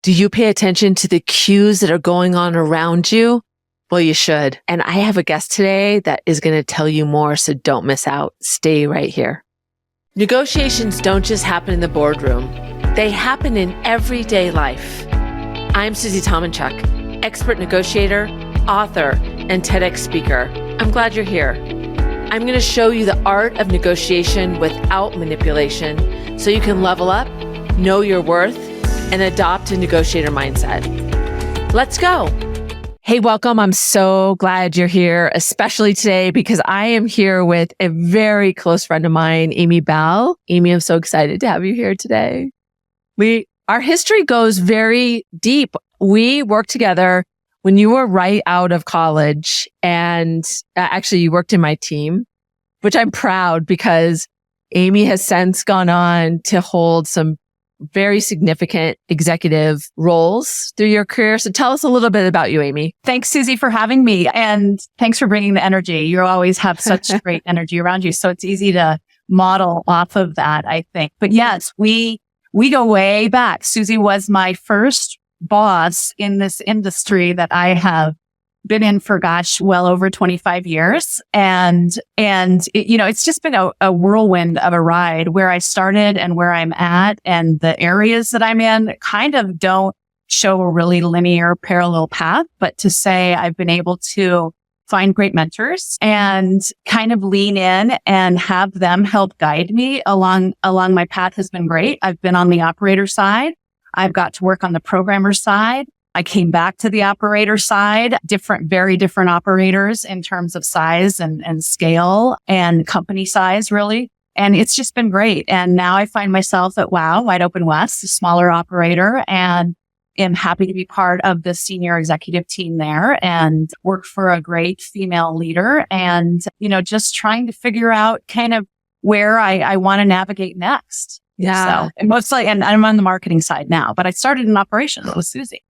Do you pay attention to the cues that are going on around you? Well, you should. And I have a guest today that is going to tell you more, so don't miss out. Stay right here. Negotiations don't just happen in the boardroom. They happen in everyday life. I'm Susie Tomanchuk, expert negotiator, author, and TEDx speaker. I'm glad you're here. I'm going to show you the art of negotiation without manipulation so you can level up, know your worth, and adopt a negotiator mindset. Let's go. Hey, welcome. I'm so glad you're here, especially today because I am here with a very close friend of mine, Amy Bell. Amy, I'm so excited to have you here today. Our history goes very deep. We worked together when you were right out of college, and actually you worked in my team, which I'm proud because Amy has since gone on to hold some very significant executive roles through your career. So tell us a little bit about you, Amy. Thanks, Susie, for having me. And thanks for bringing the energy. You always have such great energy around you. So it's easy to model off of that, I think. But yes, we go way back. Susie was my first boss in this industry that I have been in for, well over 25 years. And it's just been a whirlwind of a ride where I started and where I'm at, and the areas that I'm in kind of don't show a really linear parallel path, but to say I've been able to find great mentors and kind of lean in and have them help guide me along my path has been great. I've been on the operator side. I've got to work on the programmer side. I came back to the operator side, very different operators in terms of size and scale and company size, really. And it's just been great. And now I find myself at Wide Open West, a smaller operator, and am happy to be part of the senior executive team there and work for a great female leader and, just trying to figure out kind of where I want to navigate next. Yeah. So, and mostly, and I'm on the marketing side now, but I started in operations with Susie.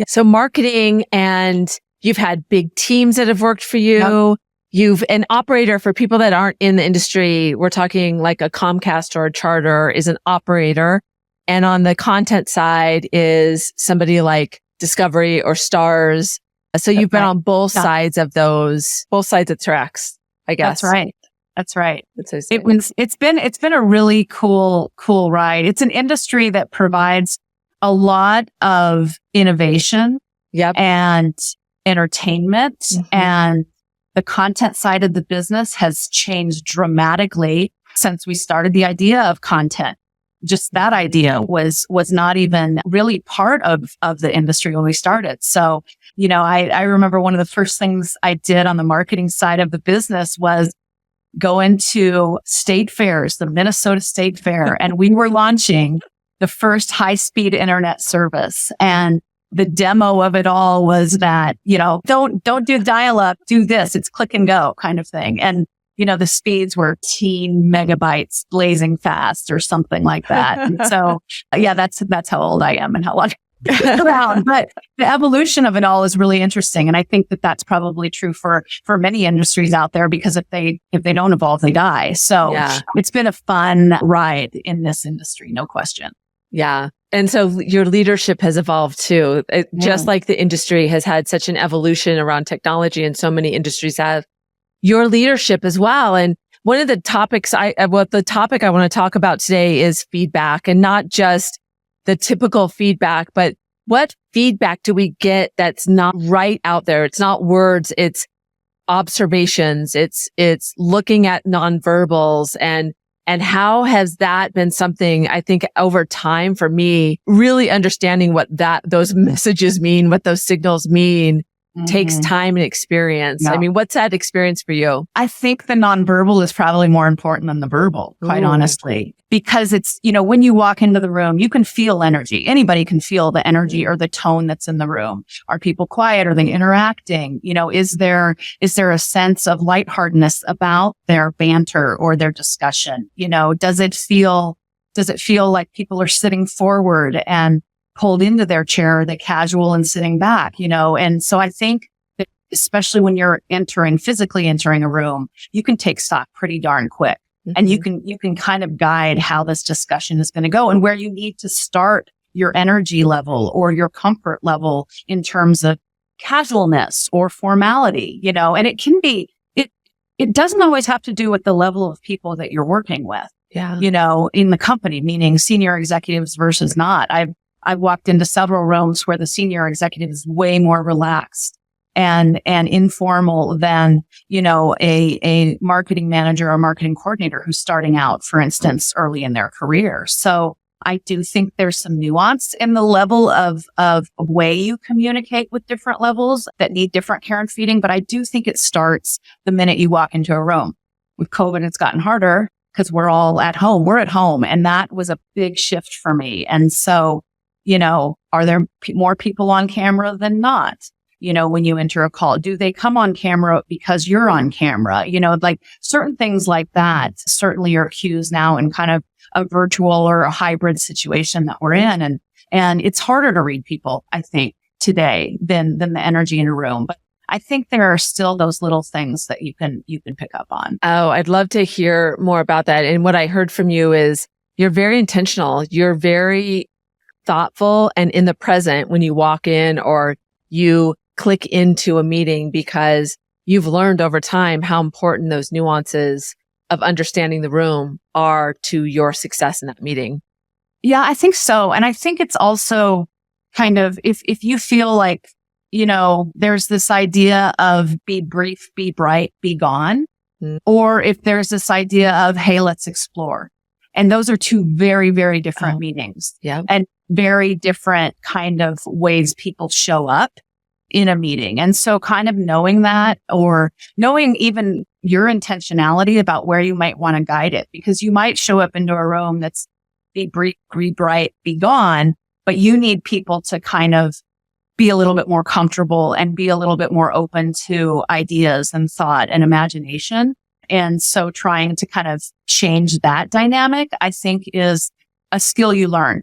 So marketing, and you've had big teams that have worked for you. Yep. You've an operator for people that aren't in the industry. We're talking like a Comcast or a Charter is an operator. And on the content side is somebody like Discovery or Stars. So you've been on both sides of both sides of tracks, I guess. That's right. It's been a really cool ride. It's an industry that provides a lot of innovation and entertainment, and the content side of the business has changed dramatically since we started the idea of content. Just that idea was not even really part of the industry when we started. So, I remember one of the first things I did on the marketing side of the business was go into state fairs, the Minnesota State Fair, and we were launching the first high-speed internet service. And the demo of it all was that, don't do dial-up, do this. It's click and go kind of thing. And, the speeds were 10 megabytes blazing fast or something like that. And so, that's how old I am and how long I've been around. But the evolution of it all is really interesting. And I think that that's probably true for many industries out there, because if they don't evolve, they die. So It's been a fun ride in this industry, no question. Yeah. And so your leadership has evolved too. Just like the industry has had such an evolution around technology, and so many industries have, your leadership as well. And one of the topics the topic I want to talk about today is feedback, and not just the typical feedback, but what feedback do we get that's not right out there? It's not words, it's observations. It's looking at nonverbals, and how has that been something, I think, over time for me, really understanding what those messages mean, what those signals mean, takes time and experience. Yeah. I mean, what's that experience for you? I think the nonverbal is probably more important than the verbal, quite honestly, because it's, when you walk into the room, you can feel energy. Anybody can feel the energy or the tone that's in the room. Are people quiet? Are they interacting? Is there a sense of lightheartedness about their banter or their discussion? Does it feel like people are sitting forward and pulled into their chair, are they casual and sitting back, And so I think that especially when you're physically entering a room, you can take stock pretty darn quick. And you can kind of guide how this discussion is going to go and where you need to start your energy level or your comfort level in terms of casualness or formality, and it can be, it doesn't always have to do with the level of people that you're working with, in the company, meaning senior executives versus not. I've walked into several rooms where the senior executive is way more relaxed and informal than, a marketing manager or marketing coordinator who's starting out, for instance, early in their career. So I do think there's some nuance in the level of way you communicate with different levels that need different care and feeding. But I do think it starts the minute you walk into a room. With COVID, it's gotten harder because we're all at home. We're at home. And that was a big shift for me. And so, are there more people on camera than not? When you enter a call, do they come on camera because you're on camera? Like certain things like that certainly are cues now in kind of a virtual or a hybrid situation that we're in. And it's harder to read people, I think, today than the energy in a room. But I think there are still those little things that you can pick up on. Oh, I'd love to hear more about that. And what I heard from you is you're very intentional. You're very thoughtful and in the present when you walk in or you click into a meeting because you've learned over time how important those nuances of understanding the room are to your success in that meeting. Yeah, I think so. And I think it's also kind of, if you feel like, there's this idea of be brief, be bright, be gone, or if there's this idea of, hey, let's explore. And those are two very, very different meetings. Yeah. And very different kind of ways people show up in a meeting. And so kind of knowing that, or knowing even your intentionality about where you might want to guide it, because you might show up into a room that's be brief, be bright, be gone, but you need people to kind of be a little bit more comfortable and be a little bit more open to ideas and thought and imagination. And so trying to kind of change that dynamic, I think, is a skill you learn.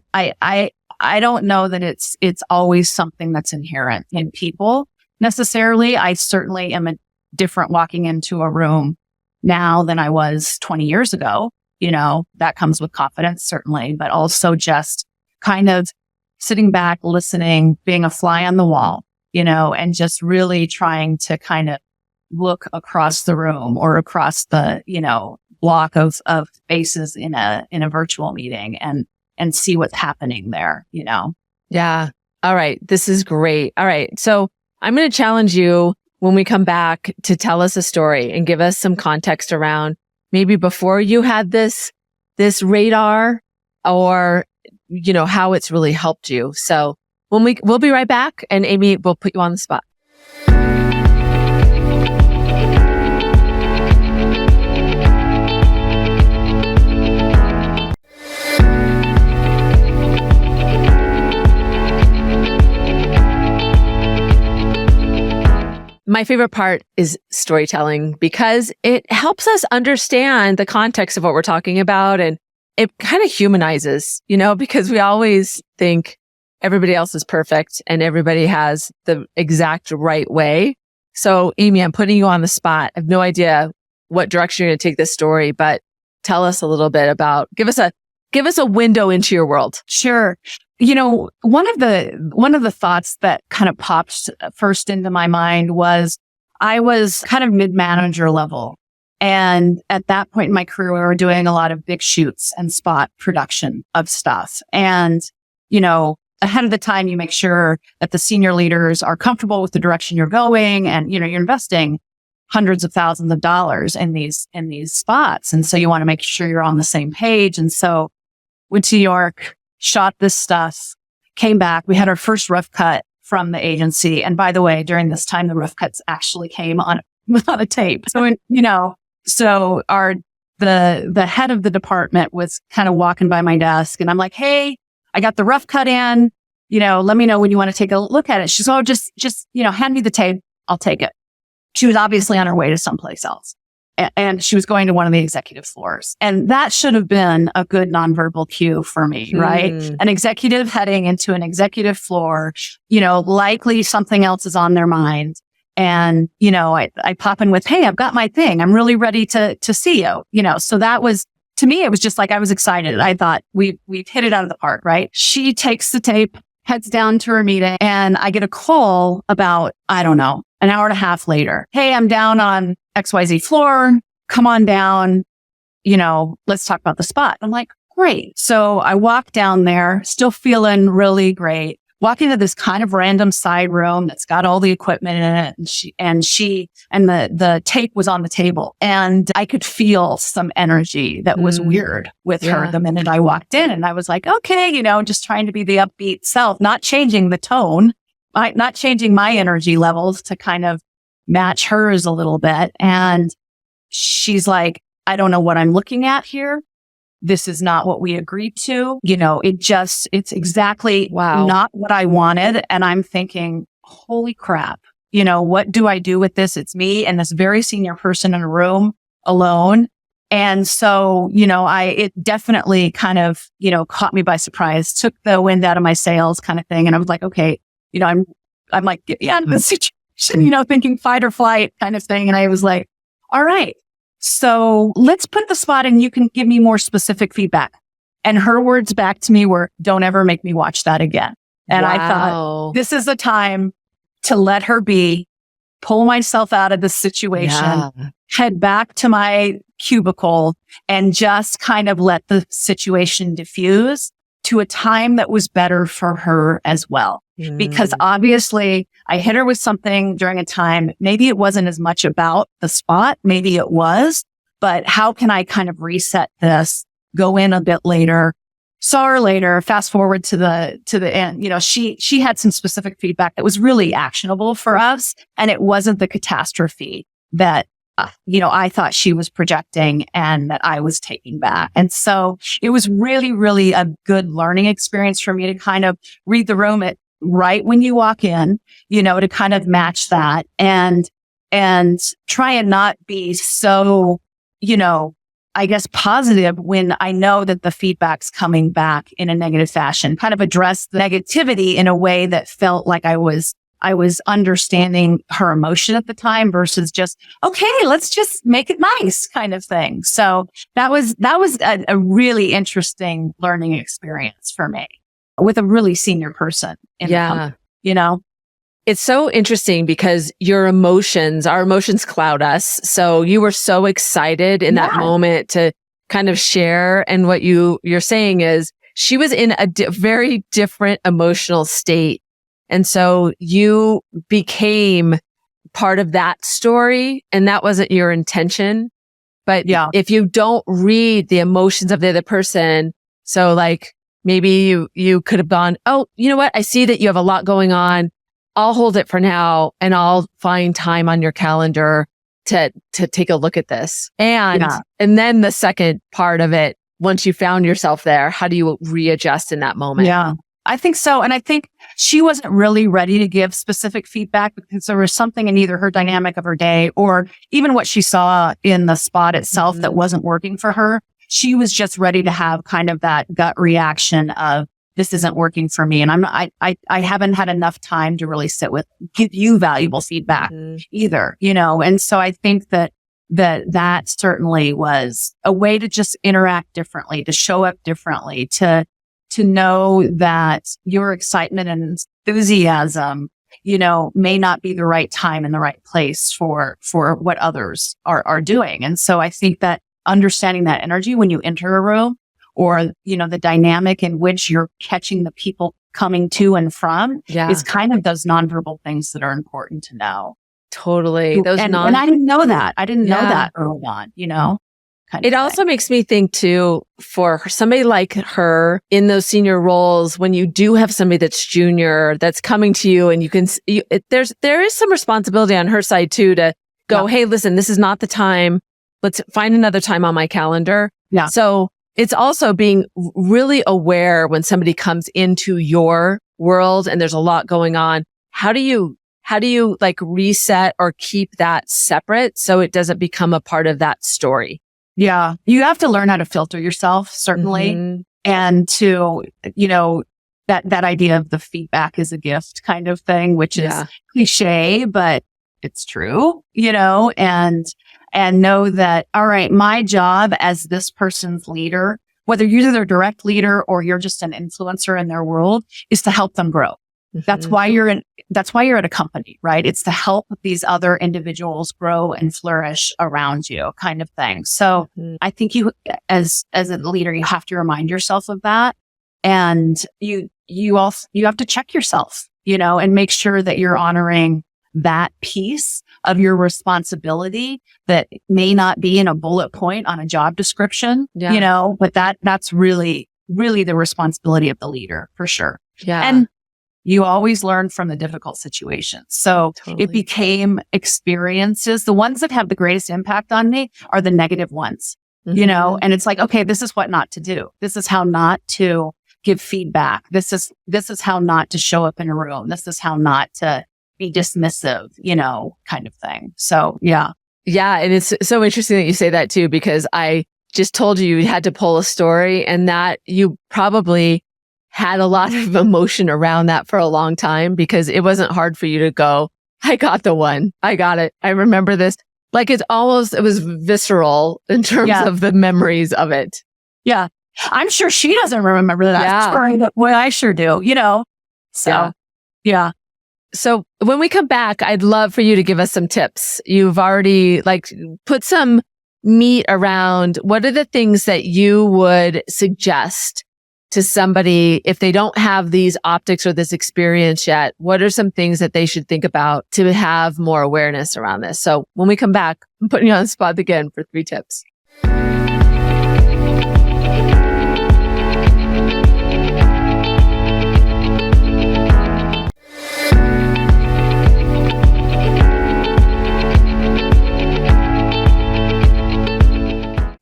I don't know that it's always something that's inherent in people necessarily. I certainly am different walking into a room now than I was 20 years ago. That comes with confidence, certainly, but also just kind of sitting back, listening, being a fly on the wall, and just really trying to kind of look across the room or across the, block of faces in a virtual meeting and see what's happening there, Yeah. All right. This is great. All right. So I'm going to challenge you when we come back to tell us a story and give us some context around maybe before you had this radar or, how it's really helped you. So we'll be right back, and Amy, we'll put you on the spot. My favorite part is storytelling because it helps us understand the context of what we're talking about, and it kind of humanizes, because we always think everybody else is perfect and everybody has the exact right way. So Amy, I'm putting you on the spot. I have no idea what direction you're going to take this story, but tell us a little bit about, give us a window into your world. Sure. One of the thoughts that kind of popped first into my mind was I was kind of mid-manager level. And at that point in my career, we were doing a lot of big shoots and spot production of stuff. And, ahead of the time, you make sure that the senior leaders are comfortable with the direction you're going. And, you're investing hundreds of thousands of dollars in these spots. And so you want to make sure you're on the same page. And so went to New York, shot this stuff, came back. We had our first rough cut from the agency. And by the way, during this time, the rough cuts actually came on a tape. So, so the head of the department was kind of walking by my desk, and I'm like, hey, I got the rough cut in, let me know when you want to take a look at it. She's, oh, just, hand me the tape. I'll take it. She was obviously on her way to someplace else. And she was going to one of the executive floors. And that should have been a good nonverbal cue for me, right? An executive heading into an executive floor, likely something else is on their mind. And, I pop in with, hey, I've got my thing. I'm really ready to see you, so that was to me, it was just like, I was excited. I thought we've hit it out of the park, right? She takes the tape, heads down to her meeting, and I get a call about, I don't know, an hour and a half later. Hey, I'm down on XYZ floor. Come on down. Let's talk about the spot. I'm like, great. So I walk down there, still feeling really great. Walk into this kind of random side room that's got all the equipment in it. And the tape was on the table, and I could feel some energy that was weird with her the minute I walked in. And I was like, okay, just trying to be the upbeat self, not changing the tone, not changing my energy levels to kind of match hers a little bit. And she's like, I don't know what I'm looking at here. This is not what we agreed to. It's exactly not what I wanted. And I'm thinking, holy crap, what do I do with this? It's me and this very senior person in a room alone. And so, it definitely kind of, caught me by surprise, took the wind out of my sails kind of thing. And I was like, okay, I'm like, get me out of this situation, thinking fight or flight kind of thing. And I was like, all right. So let's put the spot and you can give me more specific feedback. And her words back to me were, don't ever make me watch that again. And I thought, this is the time to let her be, pull myself out of the situation, head back to my cubicle, and just kind of let the situation diffuse to a time that was better for her as well. Because obviously I hit her with something during a time, maybe it wasn't as much about the spot, maybe it was, but how can I kind of reset this, go in a bit later, saw her later, fast forward to the end. She had some specific feedback that was really actionable for us. And it wasn't the catastrophe that, I thought she was projecting and that I was taking back. And so it was really, really a good learning experience for me to kind of read the room right when you walk in, to kind of match that and try and not be so, I guess positive when I know that the feedback's coming back in a negative fashion, kind of address the negativity in a way that felt like I was understanding her emotion at the time versus just, okay, let's just make it nice kind of thing. So that was a really interesting learning experience for me with a really senior person in the company, It's so interesting because our emotions cloud us. So you were so excited in that moment to kind of share. And what you're saying is she was in a very different emotional state. And so you became part of that story, and that wasn't your intention. But if you don't read the emotions of the other person, so like maybe you could have gone, oh, you know what? I see that you have a lot going on. I'll hold it for now and I'll find time on your calendar to take a look at this. And then the second part of it, once you found yourself there, how do you readjust in that moment? Yeah. I think so. And I think she wasn't really ready to give specific feedback because there was something in either her dynamic of her day or even what she saw in the spot itself that wasn't working for her. She was just ready to have kind of that gut reaction of, this isn't working for me. And I haven't had enough time to really give you valuable feedback either, And so I think that certainly was a way to just interact differently, to show up differently, to know that your excitement and enthusiasm, may not be the right time and the right place for what others are doing. And so I think that understanding that energy when you enter a room or, the dynamic in which you're catching the people coming to and from is kind of those nonverbal things that are important to know. Totally. And I didn't know that. I didn't know that early on, It also makes me think too, for somebody like her in those senior roles, when you do have somebody that's junior that's coming to you and there is some responsibility on her side too to go, hey, listen, this is not the time. Let's find another time on my calendar. Yeah. So it's also being really aware when somebody comes into your world and there's a lot going on. How do you like reset or keep that separate so it doesn't become a part of that story? Yeah. You have to learn how to filter yourself, certainly. And to, that idea of the feedback is a gift kind of thing, which is cliche, but it's true, and and know that, all right, my job as this person's leader, whether you're their direct leader or you're just an influencer in their world, is to help them grow. That's why you're at a company, right? It's to help these other individuals grow and flourish around you, kind of thing. So I think you, as a leader, you have to remind yourself of that. And you have to check yourself, and make sure that you're honoring that piece of your responsibility that may not be in a bullet point on a job description, but that's really, really the responsibility of the leader for sure. Yeah. And you always learn from the difficult situations. So It became experiences. The ones that have the greatest impact on me are the negative ones, and it's like, okay, this is what not to do. This is how not to give feedback. This is how not to show up in a room. This is how not to be dismissive, kind of thing. So, yeah. Yeah. And it's so interesting that you say that too, because I just told you had to pull a story and that you probably had a lot of emotion around that for a long time because it wasn't hard for you to go, I got the one. I got it. I remember this. Like it was visceral in terms of the memories of it. Yeah. I'm sure she doesn't remember that story, but boy, I sure do, So, yeah. So when we come back, I'd love for you to give us some tips. You've already put some meat around what are the things that you would suggest to somebody if they don't have these optics or this experience yet. What are some things that they should think about to have more awareness around this? So when we come back, I'm putting you on the spot again for 3 tips.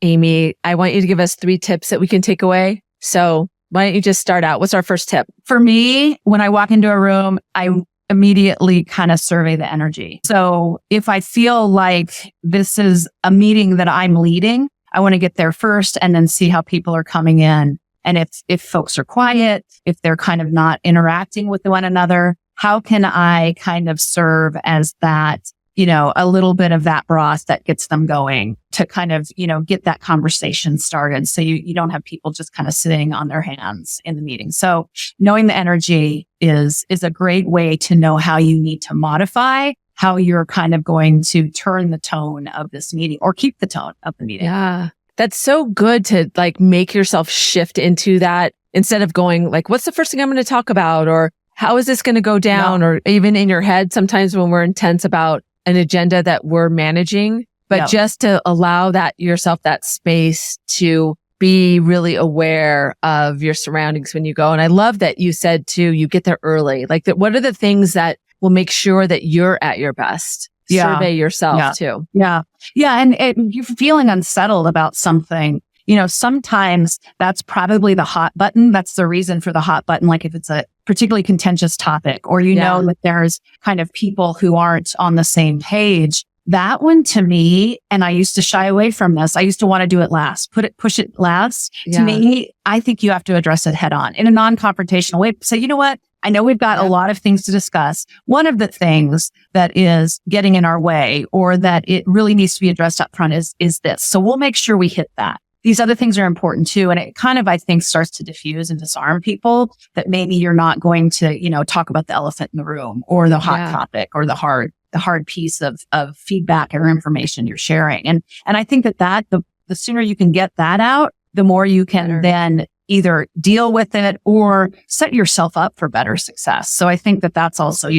Amy, I want you to give us 3 tips that we can take away. So why don't you just start out? What's our first tip? For me, when I walk into a room, I immediately kind of survey the energy. So if I feel like this is a meeting that I'm leading, I want to get there first and then see how people are coming in. And if folks are quiet, if they're kind of not interacting with one another, how can I kind of serve as that, a little bit of that broth that gets them going to kind of, get that conversation started. So you don't have people just kind of sitting on their hands in the meeting. So knowing the energy is a great way to know how you need to modify how you're kind of going to turn the tone of this meeting or keep the tone of the meeting. Yeah. That's so good to make yourself shift into that instead of going what's the first thing I'm going to talk about? Or how is this going to go down? Or even in your head, sometimes when we're intense about an agenda that we're managing, but just to allow yourself that space to be really aware of your surroundings when you go. And I love that you said too, you get there early. What are the things that will make sure that you're at your best? Survey yourself too. Yeah. Yeah. And you're feeling unsettled about something. Sometimes that's probably the hot button. That's the reason for the hot button. Like if it's a particularly contentious topic or, know that there's kind of people who aren't on the same page. That one to me, and I used to shy away from this. I used to want to do it last, push it last. To me, I think you have to address it head on in a non-confrontational way. Say, you know what? I know we've got a lot of things to discuss. One of the things that is getting in our way or that it really needs to be addressed up front is this. So we'll make sure we hit that. These other things are important too. And it kind of, I think, starts to diffuse and disarm people that maybe you're not going to, talk about the elephant in the room or the hot topic or the hard piece of feedback or information you're sharing. And I think that the sooner you can get that out, the more you can then either deal with it or set yourself up for better success. So I think that's also,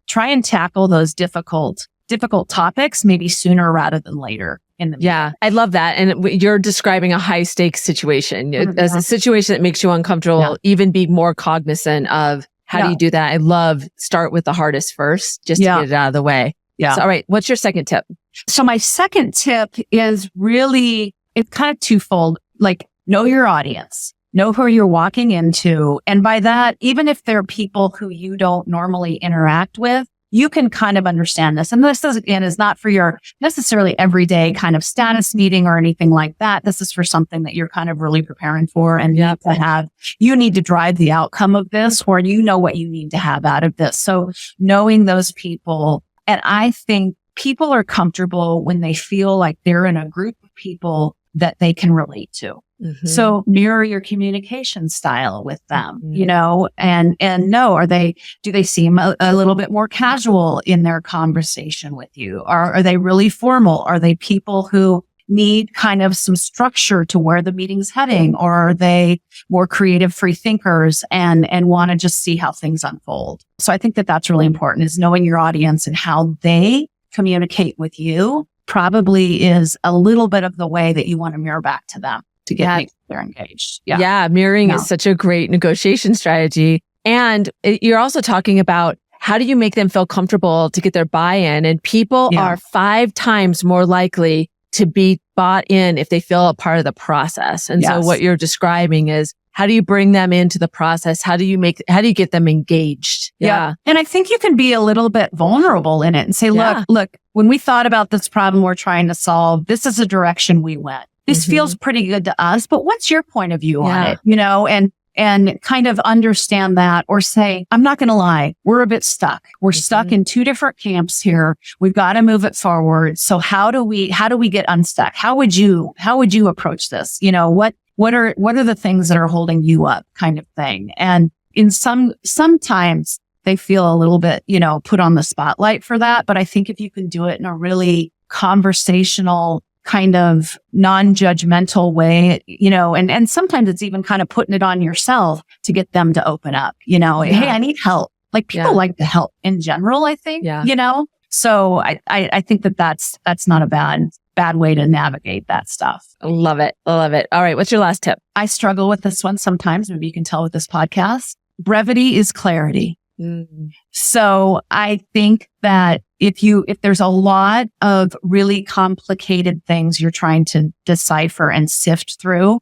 try and tackle those difficult topics maybe sooner rather than later. Yeah, I love that. And you're describing a high stakes situation as a situation that makes you uncomfortable, even be more cognizant of how do you do that? I love start with the hardest first, just to get it out of the way. Yeah. So, all right. What's your second tip? So my second tip is really, it's kind of twofold. Know your audience, know who you're walking into. And by that, even if they're people who you don't normally interact with, you can kind of understand this. And this is not for your necessarily everyday kind of status meeting or anything like that. This is for something that you're kind of really preparing for and you need to drive the outcome of this or you know what you need to have out of this. So knowing those people, and I think people are comfortable when they feel like they're in a group of people that they can relate to. Mm-hmm. So mirror your communication style with them, you know, and know, do they seem a little bit more casual in their conversation with you? Are they really formal? Are they people who need kind of some structure to where the meeting's heading? Or are they more creative free thinkers and want to just see how things unfold? So I think that that's really important, is knowing your audience and how they communicate with you probably is a little bit of the way that you want to mirror back to them to make they're engaged. Yeah. Mirroring is such a great negotiation strategy. And you're also talking about how do you make them feel comfortable to get their buy-in? And people are 5 times more likely to be bought in if they feel a part of the process. And so what you're describing is, how do you bring them into the process? How do you get them engaged? Yeah. And I think you can be a little bit vulnerable in it and say, look, when we thought about this problem we're trying to solve, this is a direction we went. This feels pretty good to us, but what's your point of view on it? You know, and kind of understand that, or say, I'm not going to lie, we're a bit stuck. We're stuck in 2 different camps here. We've got to move it forward. So how do we get unstuck? How would you approach this? You know, what are the things that are holding you up, kind of thing? And sometimes they feel a little bit, you know, put on the spotlight for that. But I think if you can do it in a really conversational, kind of non-judgmental way, you know, and sometimes it's even kind of putting it on yourself to get them to open up, you know, hey, I need help. Like, people like to help in general, I think, you know, so I think that's not a bad way to navigate that stuff. Love it. Love it. All right. What's your last tip? I struggle with this one sometimes. Maybe you can tell with this podcast. Brevity is clarity. So I think that if there's a lot of really complicated things you're trying to decipher and sift through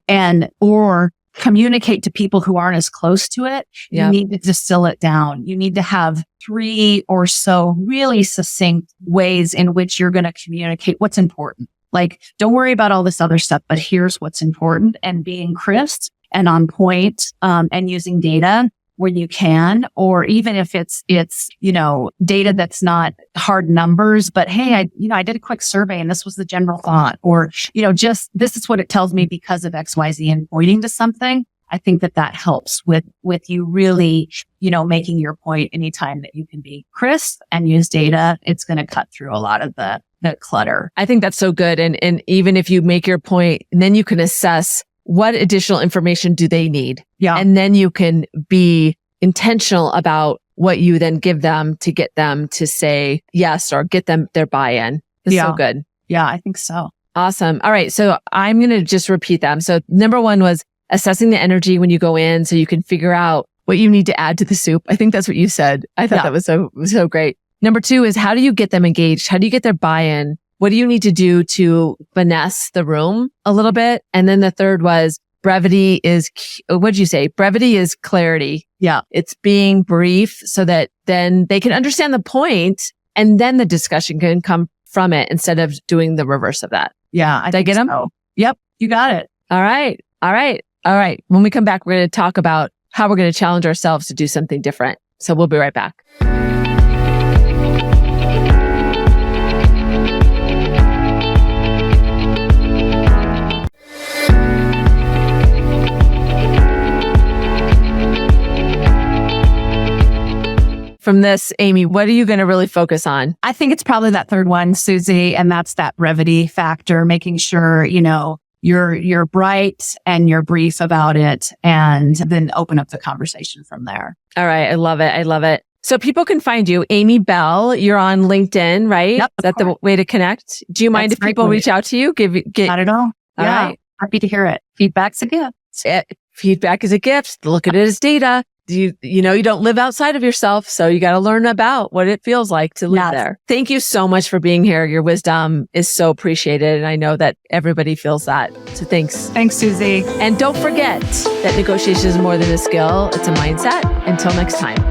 or communicate to people who aren't as close to it, you need to distill it down. You need to have 3 or so really succinct ways in which you're going to communicate what's important. Like, don't worry about all this other stuff, but here's what's important, and being crisp and on point, and using data when you can, or even if it's, you know, data that's not hard numbers, but hey, I did a quick survey and this was the general thought, or, you know, just this is what it tells me because of XYZ, and pointing to something. I think that helps with you really, you know, making your point. Anytime that you can be crisp and use data, it's going to cut through a lot of the clutter. I think that's so good. And even if you make your point, then you can assess what additional information do they need? Yeah. And then you can be intentional about what you then give them to get them to say yes, or get them their buy-in. It's so good. Yeah, I think so. Awesome. All right. So I'm going to just repeat them. So number 1 was assessing the energy when you go in so you can figure out what you need to add to the soup. I think that's what you said. I thought that was so great. Number 2 is, how do you get them engaged? How do you get their buy-in? What do you need to do to finesse the room a little bit? And then the 3rd was, brevity is, what did you say? Brevity is clarity. Yeah. It's being brief so that then they can understand the point, and then the discussion can come from it instead of doing the reverse of that. Yeah. Did I get them? So. Yep. You got it. All right. All right. All right. When we come back, we're going to talk about how we're going to challenge ourselves to do something different. So we'll be right back. From this, Amy, what are you going to really focus on? I think it's probably that 3rd one, Susie, and that's that brevity factor, making sure, you know, you're bright and you're brief about it, and then open up the conversation from there. All right. I love it. I love it. So people can find you, Amy Bell. You're on LinkedIn, right? Yep, Is that the way to connect? Do you mind if people reach out to you? Not at all. All right. Happy to hear it. Feedback's a gift. Feedback is a gift. Look at it as data. You know, you don't live outside of yourself, so you got to learn about what it feels like to live there. Thank you so much for being here. Your wisdom is so appreciated, and I know that everybody feels that. So thanks. Thanks, Susie. And don't forget that negotiation is more than a skill. It's a mindset. Until next time.